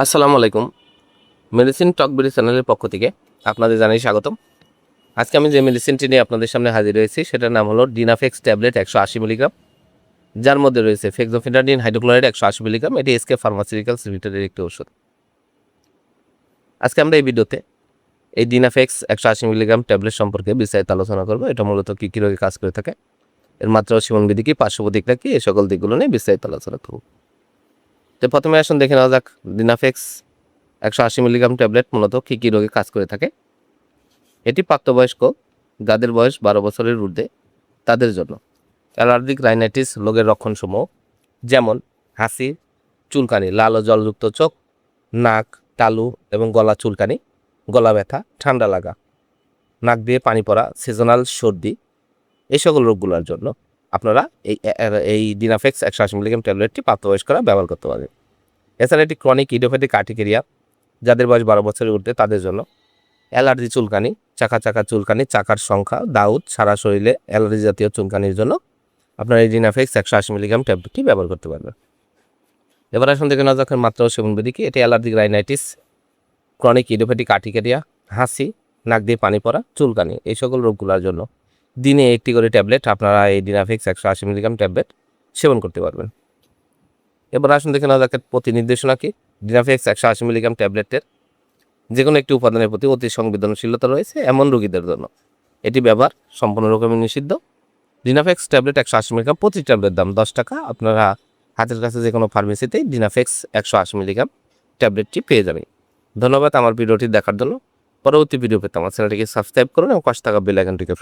আসসালামু আলাইকুম। মেডিসিন টকবিডি চ্যানেলের পক্ষ থেকে আপনাদের জানাই স্বাগতম। আজকে আমি যে মেডিসিনটি নিয়ে আপনাদের সামনে হাজির হয়েছি সেটার নাম হলো ডিনাফেক্স ট্যাবলেট 180 মিলিগ্রাম, যার মধ্যে রয়েছে ফেক্সোফেনাডিন হাইড্রোক্লোরাইড 180 মিলিগ্রাম। এটি এসকে ফার্মাসিউটিক্যালস লিমিটেডের একটি ওষুধ। আজকে আমরা এই ভিডিওতে এই ডিনাফেক্স 180 মিলিগ্রাম ট্যাবলেট সম্পর্কে বিস্তারিত আলোচনা করব। এটা মূলত কী কী রোগে কাজ করে থাকে, এর মাত্রা ও সেবনবিধি কী, পার্শ্ব প্রতিক্রিয়া কী, এই সকল দিকগুলো নিয়ে বিস্তারিত আলোচনা করব। তো প্রথমে আসুন দেখে নেওয়া যাক ডিনাফেক্স 180 মিলিগ্রাম ট্যাবলেট মূলত কী কী রোগে কাজ করে থাকে। এটি প্রাপ্তবয়স্ক যাদের বয়স 12 বছরের ঊর্ধ্বে তাদের জন্য। অ্যালার্জিক রাইনাইটিস রোগের লক্ষণসমূহ যেমন হাসি, চুলকানি, লাল ও জলযুক্ত চোখ, নাক, তালু এবং গলা চুলকানি, গলা ব্যথা, ঠান্ডা লাগা, নাক দিয়ে পানি পড়া, সিজনাল সর্দি, এই সকল রোগগুলোর জন্য আপনারা এই ডিনাফেক্স 180 মিলিগ্রাম ট্যাবলেটটি প্রাপ্তবয়স্করা ব্যবহার করতে পারবেন। এছাড়া এটি ক্রনিক ইডিওপ্যাথিক আর্টিকেরিয়া যাদের বয়স 12 বছরের ঊর্ধ্বে তাদের জন্য। অ্যালার্জি চুলকানি, চাকা চাকা চুলকানি, চাকার সংখ্যা, দাউদ, সারা শরীরে অ্যালার্জি জাতীয় চুলকানির জন্য আপনারা এই ডিনাফেক্স 180 মিলিগ্রাম ট্যাবলেটটি ব্যবহার করতে পারবেন। এবার আসুন দেখে নেওয়া যাক মাত্রা ও সেবনবিধি কি। এটি allergic rhinitis, chronic idiopathic urticaria, হাসি, নাক দিয়ে পানি পড়া, চুলকানি, এই সকল রোগগুলোর জন্য দিনে একটি করে ট্যাবলেট আপনারা এই ডিনাফেক্স 180 মিলিগ্রাম ট্যাবলেট সেবন করতে পারবেন। এবার আসুন দেখে নেওয়া যাক প্রতি নির্দেশনা কি। ডিনাফেক্স 180 মিলিগ্রাম ট্যাবলেটের যে কোনো একটি উপাদানের প্রতি অতি সংবেদনশীলতা রয়েছে এমন রোগীদের জন্য এটি ব্যবহার সম্পূর্ণ রকমের নিষিদ্ধ। ডিনাফেক্স ট্যাবলেট 180 মিলিগ্রাম, প্রতি ট্যাবলেট দাম 10 টাকা। আপনারা হাতের কাছে যে কোনো ফার্মেসিতেই ডিনাফেক্স 180 মিলিগ্রাম ট্যাবলেটটি পেয়ে যাবেন। ধন্যবাদ আমার ভিডিওটি দেখার জন্য। পরবর্তী ভিডিও পেতে আমার চ্যানেলটিকে সাবস্ক্রাইব করুন এবং পাশে থাকা বেল আইকনটিকে